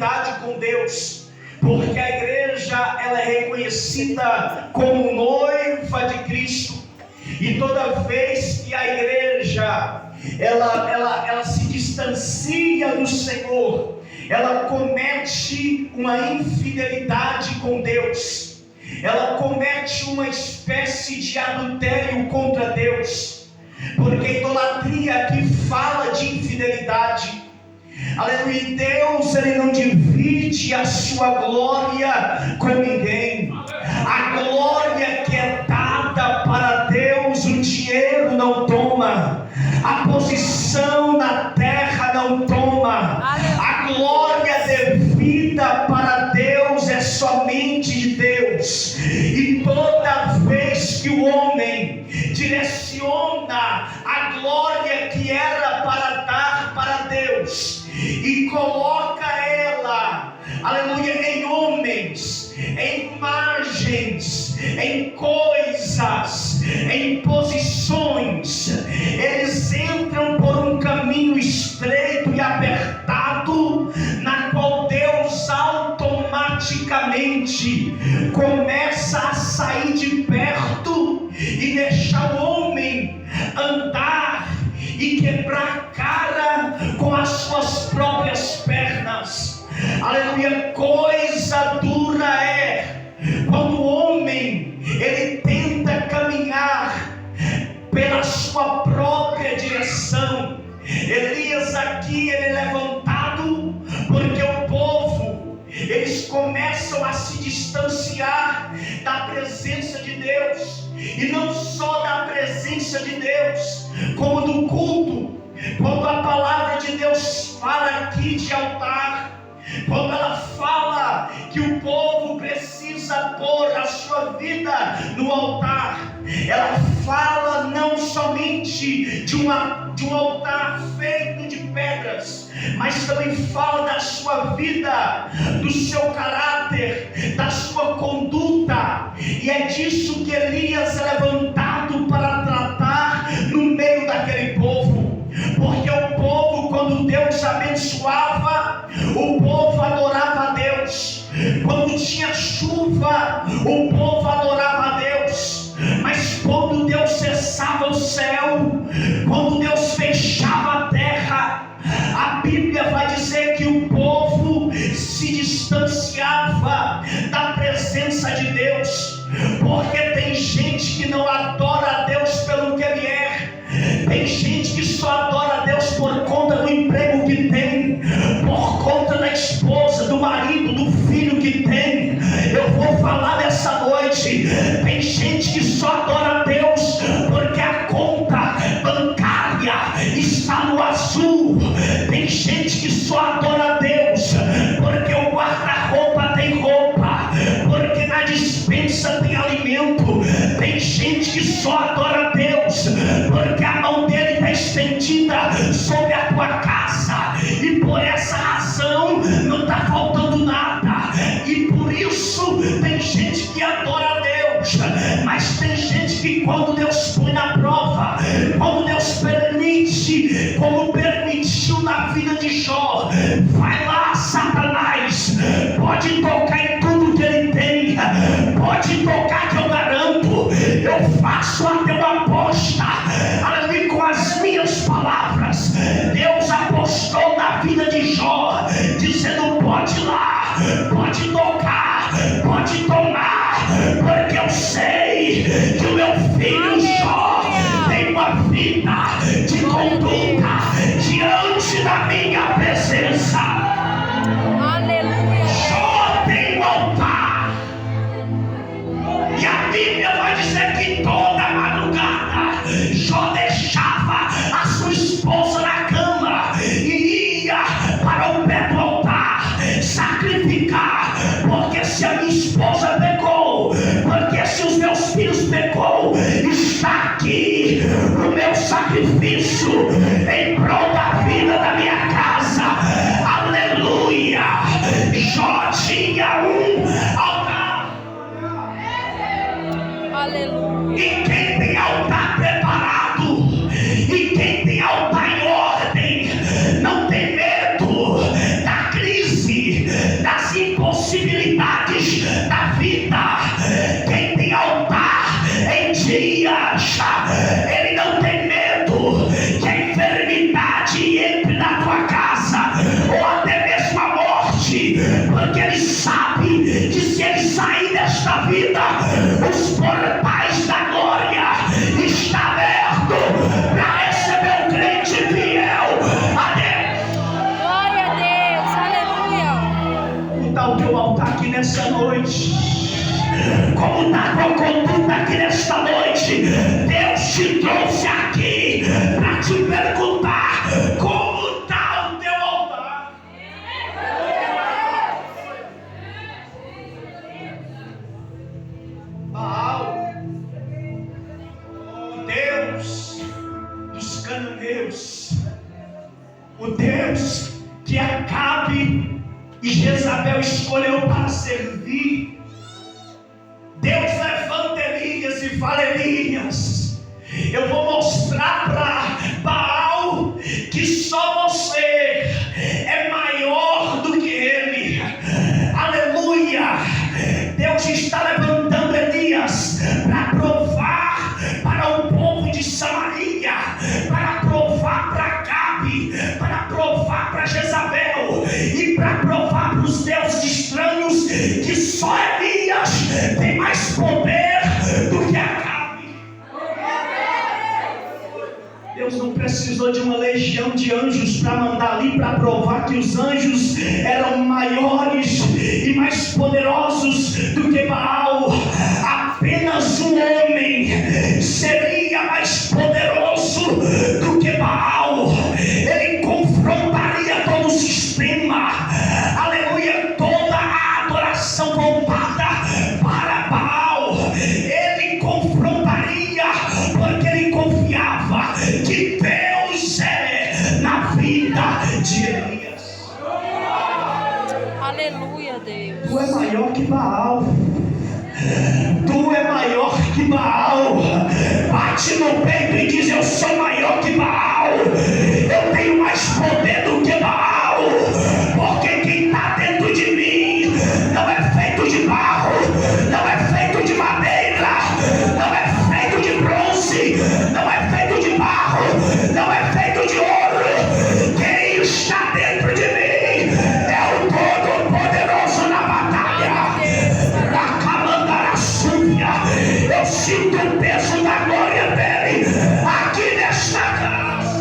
infidelidade com Deus, porque a igreja ela é reconhecida como noiva de Cristo, e toda vez que a igreja ela se distancia do Senhor, ela comete uma infidelidade com Deus, ela comete uma espécie de adultério contra Deus, porque idolatria aqui fala de infidelidade. Aleluia. Deus ele não divide a sua glória com ninguém. A glória que é dada para Deus, o dinheiro não toma, a posição na terra não toma. A glória devida para Deus é somente de Deus. E toda vez que o homem direciona a glória que era para dar para Deus e coloca ela, aleluia, em homens, em imagens, em coisas, em posições, eles entram por um caminho estreito e apertado, na qual Deus automaticamente começa a sair de perto e deixar o homem andar e quebrar a cara com as suas próprias pernas. Aleluia. Coisa dura é quando o homem ele tenta caminhar pela sua própria direção. Elias aqui ele é levantado porque o povo eles começam a se distanciar da presença de Deus, e não só da presença de Deus, como do culto. Quando a palavra de Deus fala aqui de altar, quando ela fala que o povo precisa pôr a sua vida no altar, ela fala não somente de um altar feito de pedras, mas também fala da sua vida, do seu caráter, da sua conduta. E é disso que Elias é levantado para tratar no meio daquele povo. Porque o povo, quando Deus abençoava, o povo adorava a Deus. Quando tinha chuva, o povo adorava a Deus. Mas quando Deus cessava o céu, quando Deus fechava a terra, a Bíblia vai dizer que o povo se distanciava da presença de Deus. Porque tem gente que não adora a Deus pelo que Ele é. Tem gente que só adora a Deus por conta do emprego que tem, por conta da esposa, do marido, do filho que tem. Eu vou falar nessa noite, tem gente que só adora a Deus porque a conta bancária está no azul. Tem gente que só adora a Deus porque o guarda-roupa tem roupa, porque na despensa tem alimento. Tem gente que só adora a Deus porque a mão dele está estendida sobre a tua casa, e por essa razão não está faltando nada. E por isso tem gente que adora a Deus, mas tem gente que quando Deus põe na prova, quando Deus permite, como permitiu na vida de Jó, vai lá, Satanás, pode tocar em tudo que ele tem, pode tocar que eu garanto, eu faço até uma aposta, aleluia, com as minhas palavras. Deus apostou na vida de Jó, dizendo: pode ir lá, pode tocar, pode tomar, porque eu sei que o meu filho Jó tem uma vida de conduta diante da minha presença. Aleluia. Jó tem um altar, e a Bíblia vai dizer que toda madrugada Jó deixava a sua esposa na cama e ia para o pé do altar sacrificar. Porque se a minha esposa pecou, porque se os meus filhos pecou, está aqui o meu sacrifício em prol da vida da minha casa. Aleluia. Jó tinha um altar. Aleluia. E quem tem altar preparado, e quem tem altar em ordem, não tem medo da crise, possibilidades da vida. Quem tem altar em dias, ele não tem medo que a enfermidade entre na tua casa, ou até mesmo a morte, porque ele sabe que se ele sair desta vida, os portais da glória estão abertos para receber o crente fiel. Glória a Deus, aleluia. Como está o teu altar aqui nessa noite? Como está a tua conduta aqui nesta noite? Deus te trouxe aqui para te perguntar como está o teu altar. Baal, o Deus dos cananeus, o Deus que Acabe e Jezabel escolheu para servir. Deus levanta Elias e fala: Elias, eu vou mostrar para Baal que só você é maior do que ele. Aleluia! Deus está levantando Elias para provar para o povo de Samaria, para provar para Acabe, para provar para Jezabel e para provar para os deuses estranhos que só Elias tem mais poder do que Acabe. Deus não precisou de uma legião de anjos para mandar ali para provar que os anjos eram maiores e mais poderosos do que Baal. Apenas um homem seria mais poderoso do que Baal. Ele confrontaria todo o sistema. Aleluia, toda a adoração voltada para Baal. Ele confrontaria porque ele confiava que Deus é na vida de Elias. Aleluia, Deus. Tu é maior que Baal. Tu é maior que Baal. Bate no peito e diz: eu sou maior que Baal. Eu tenho mais poder do que Baal. Porque quem está dentro de mim não é feito de barro, não é feito de madeira, não é feito de bronze, não é feito de barro, não é feito de ouro. Quem está dentro de mim é o Todo-Poderoso na batalha. Eu sinto o peso da glória dele aqui nesta casa.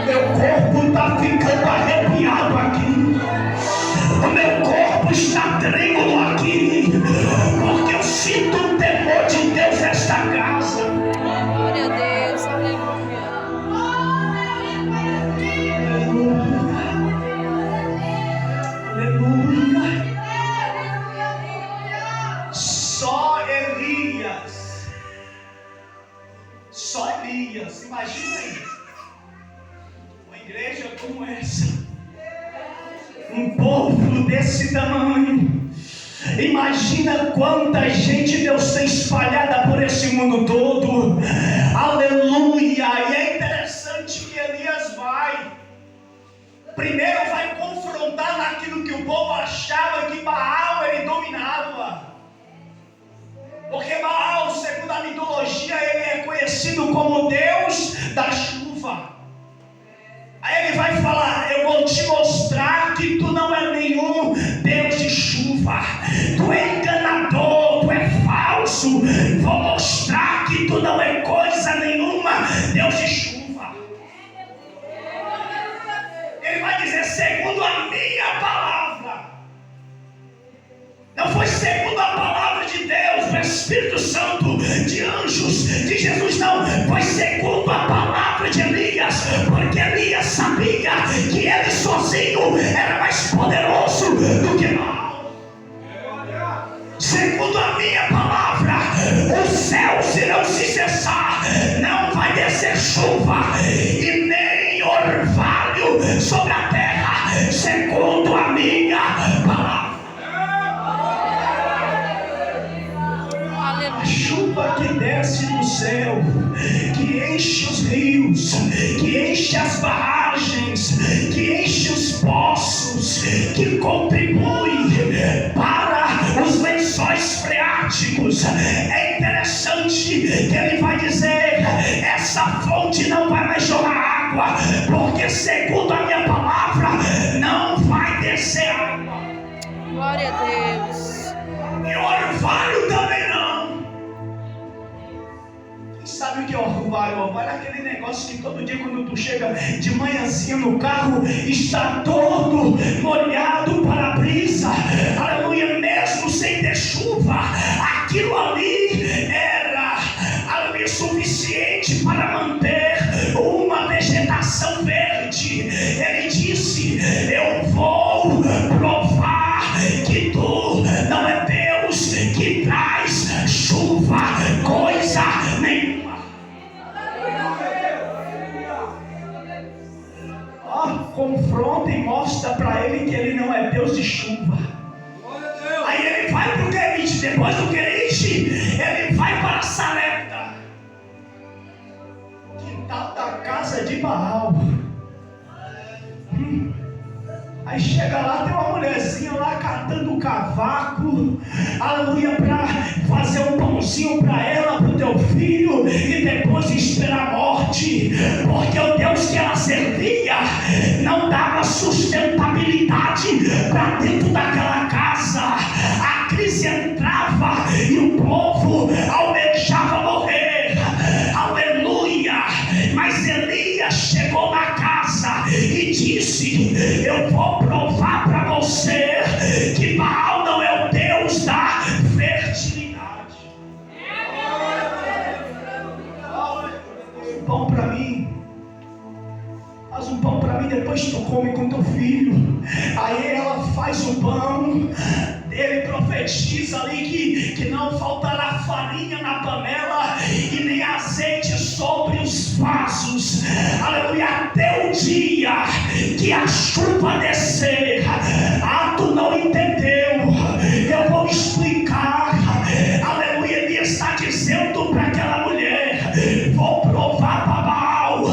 Meu corpo está ficando arrepiado aqui. O meu corpo está trêmulo aqui, porque eu sinto o temor de Deus nesta casa. Glória a Deus, aleluia. Aleluia. Só Elias. Só Elias. Imagina aí. Uma igreja como essa. Um povo desse tamanho. Imagina quanta gente Deus tem espalhada por esse mundo todo. Aleluia. E é interessante que Elias vai. Primeiro vai confrontar naquilo que o povo achava que Baal ele dominava. Porque Baal, segundo a mitologia, ele é conhecido como Deus da chuva. Aí ele vai falar: eu vou te mostrar que tu não é nenhum Deus de chuva. Tu é enganador, tu é falso. Vou mostrar que tu não é coisa nenhuma Deus de chuva. Ele vai dizer: segundo a minha palavra. Não foi segundo a palavra de Deus, do Espírito Santo, de anjos, de Jesus, não. Foi segundo a palavra de Elias, porque Elias sabia que ele sozinho era mais poderoso do que Baal. Segundo a minha palavra, os céus irão se cessar, não vai descer chuva e nem orvalho sobre a terra, segundo a minha palavra. A chuva que desce do céu, que enche os rios, que enche as barragens, que enche os poços, que contribui para os lençóis freáticos. É interessante que ele vai dizer: essa fonte não vai mais jorrar água, porque segundo a minha palavra não vai descer água. Glória a Deus. E orvalho também não. Sabe o que é orvalho? Orvalho é aquele negócio que todo dia quando tu chega de manhãzinha no carro, está todo molhado para a brisa. Aleluia, mesmo sem ter chuva, aquilo ali era, aleluia, suficiente para manter uma vegetação verde. Ele disse: eu vou provar que tu não é Deus que traz chuva, coisa nenhuma. Confronta e mostra para ele que ele não é Deus de chuva. Aí ele vai para o Querite. Depois do Querite, ele vai para Sarepta, quintal da casa de Baal. Aí chega lá, tem uma mulherzinha lá catando cavaco, aleluia, para fazer um pãozinho para ela, para o teu filho, e depois esperar a morte, porque o Deus que ela servia não dava sustentabilidade para dentro daquela casa. A crise entrava e o povo almejava morrer, aleluia. Mas Elias chegou na casa e disse: eu vou provar para você que Baal não é o Deus da fertilidade. Faz um pão para mim. Faz um pão para mim, depois tu come com teu filho. Aí ela faz o pão. Ele profetiza ali que não faltará farinha na panela e nem azeite sobre os vasos. Aleluia, até o dia que a chuva descer. Tu não entendeu. Eu vou explicar. Aleluia, ele está dizendo para aquela mulher: vou provar para Baal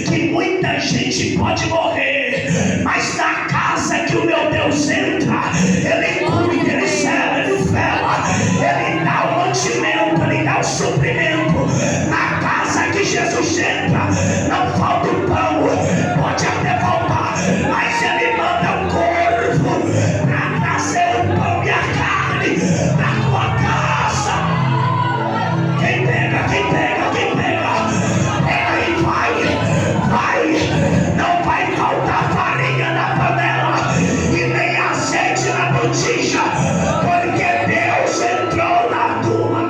que muita gente pode morrer, mas na casa que o meu Deus entra, ele cuida, ele cela, ele vela, ele dá o mantimento, ele dá o suprimento. Na casa que Jesus entra, não falta o pão, pode até faltar, mas ele manda o corvo para trazer o pão e a carne para tua casa. Quem pega, quem pega, quem pega, pega e vai, não vai faltar farinha na panela e nem azeite na botija, porque Deus entrou na tua.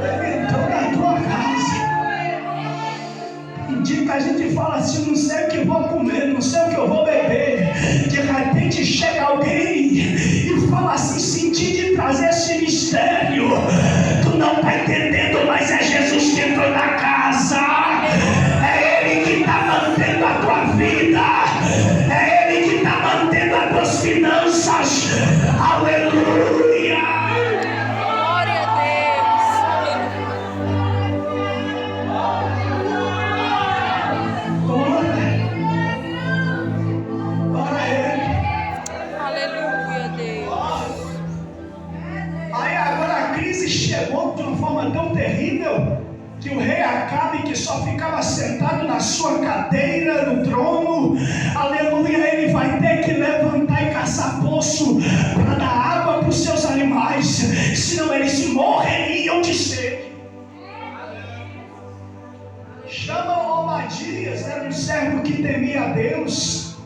Ele entrou na tua casa. Um dia que a gente fala assim: não sei o que eu vou comer, não sei o que eu vou beber. De repente chega alguém e fala assim: senti de trazer esse mistério. Tu não está entendendo, mas é Jesus que entrou na casa. É Ele que está mantendo a tua vida. É Ele que está mantendo as tuas finanças. Aleluia. Glória a Deus. Ora Ele. Aleluia, Deus. Aí agora a crise chegou de uma forma tão terrível que o rei Acabe, que só ficava sentado na sua cadeira no trono, aleluia, ele vai ter que levantar e caçar poço para dar água para os seus animais, senão eles morreriam de sede. Chama Obadias, era um servo que temia a Deus.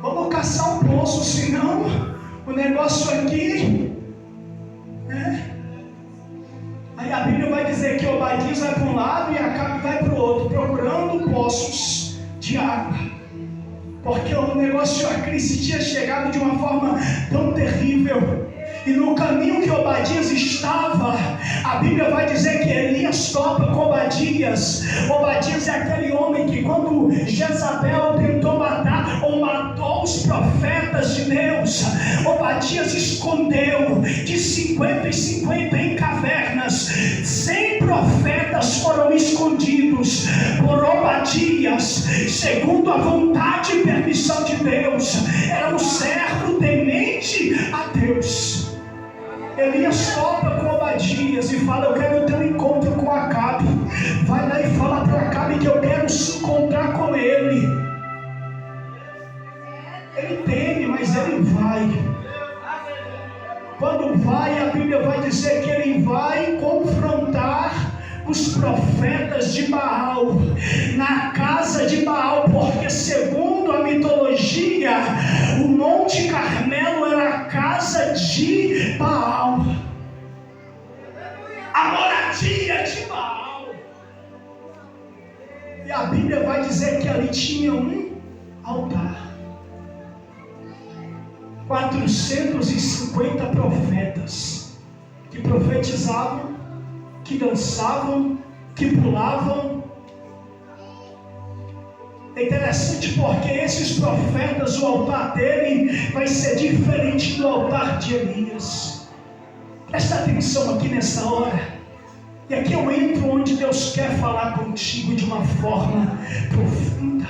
Vamos caçar um poço, senão o negócio aqui, né? Aí a Bíblia vai dizer que Obadias vai para um lado e Acabe vai para o outro, procurando poços de água, porque o negócio, a crise tinha chegado de uma forma tão terrível. E no caminho que Obadias estava, a Bíblia vai dizer que Elias topa com Obadias. Obadias é aquele homem que, quando Jezabel tentou matar Salomão matou os profetas de Deus, Obadias escondeu de 50 em 50 em cavernas. 100 profetas foram escondidos por Obadias, segundo a vontade e permissão de Deus. Era um servo temente a Deus. Elias topa com Obadias e fala: eu quero ter um encontro com Acabe. Vai lá e fala para Acabe que eu quero se encontrar com ele. Ele teme, mas ele vai. Quando vai, a Bíblia vai dizer que ele vai confrontar os profetas de Baal, na casa de Baal, porque segundo a mitologia, o Monte Carmelo era a casa de Baal, a moradia de Baal. E a Bíblia vai dizer que ali tinha um altar. 450 profetas que profetizavam, que dançavam, que pulavam. É interessante porque esses profetas, o altar dele vai ser diferente do altar de Elias. Presta atenção aqui nessa hora. E aqui eu entro onde Deus quer falar contigo de uma forma profunda.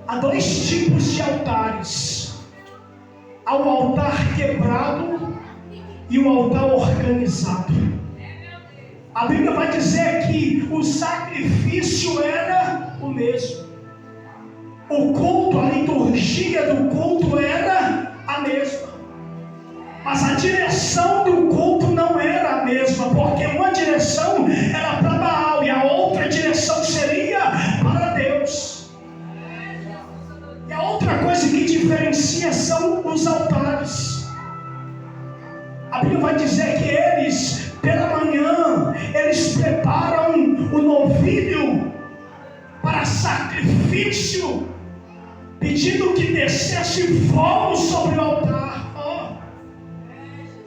Há 2 tipos de altares. Há o altar quebrado e o altar organizado. A Bíblia vai dizer que o sacrifício era o mesmo. O culto, a liturgia do culto era a mesma. Mas a direção do culto não era a mesma, porque uma direção era para Baal e a outra direção seria para Deus. E a outra coisa que diferencia são os altares. A Bíblia vai dizer que eles, pela manhã, eles preparam o novilho para sacrifício, pedindo que descesse fogo sobre o altar.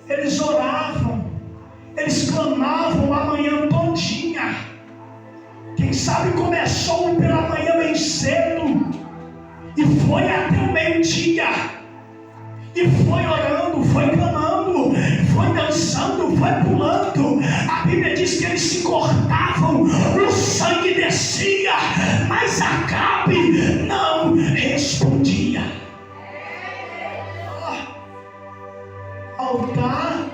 Eles oravam, eles clamavam a manhã todinha. Quem sabe começou pela manhã bem cedo e foi até o meio-dia, e foi orando, foi clamando, foi dançando, foi pulando. A Bíblia diz que eles se cortavam, o sangue descia, mas Acabe não respondia. Altar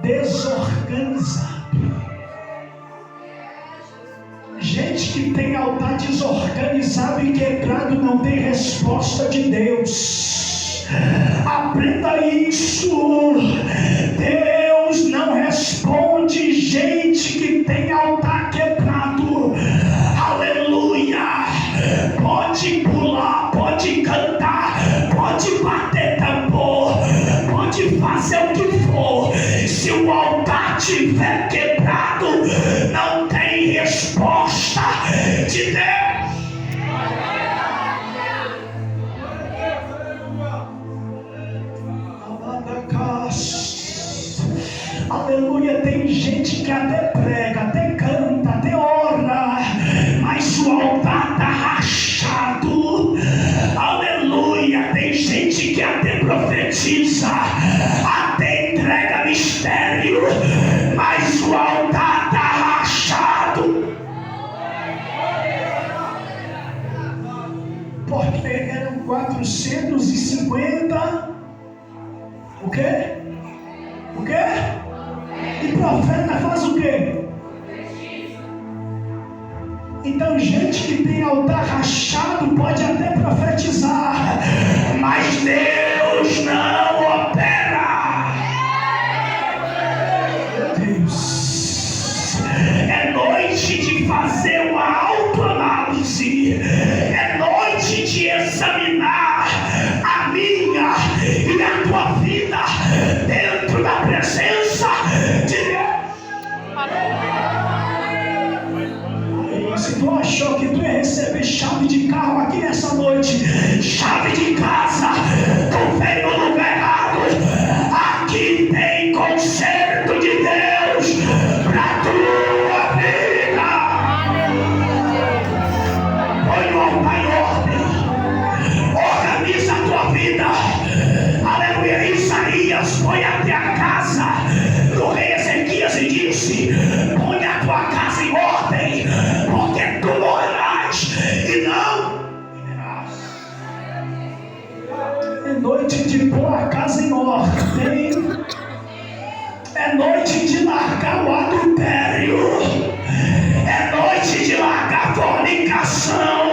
desorganizado. Gente que tem altar desorganizado e quebrado não tem resposta de Deus. Aprenda isso. Deus não responde gente que tem altar quebrado. Aleluia. Pode pular, pode cantar, pode bater tambor, pode fazer o que for. Se o altar estiver quebrado, não tem resposta de Deus. Aleluia, tem gente que até prega, até canta, até ora, mas o altar está rachado. Aleluia, tem gente que até profetiza, até entrega mistério, mas o altar está rachado. Porque eram 450. O quê? O quê? E profeta faz o quê? Então gente que tem altar rachado pode até profetizar, mas Deus não opera. Meu Deus, é noite de fazer uma autoanálise, é noite de examinar a minha e a tua vida dentro da presença de Deus. Se tu achou que tu ia receber chave de carro aqui nessa noite, chave de casa, tu veio no lugar errado. Aqui tem conserto de Deus pra tua vida. Põe o altar em ordem. É noite de largar o adultério. É noite de largar a fornicação.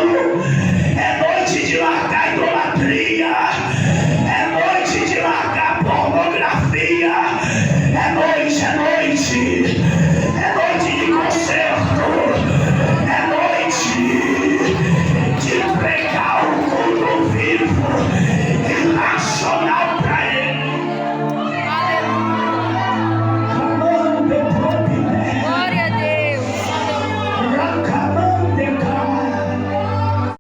É noite de largar a idolatria. É noite de largar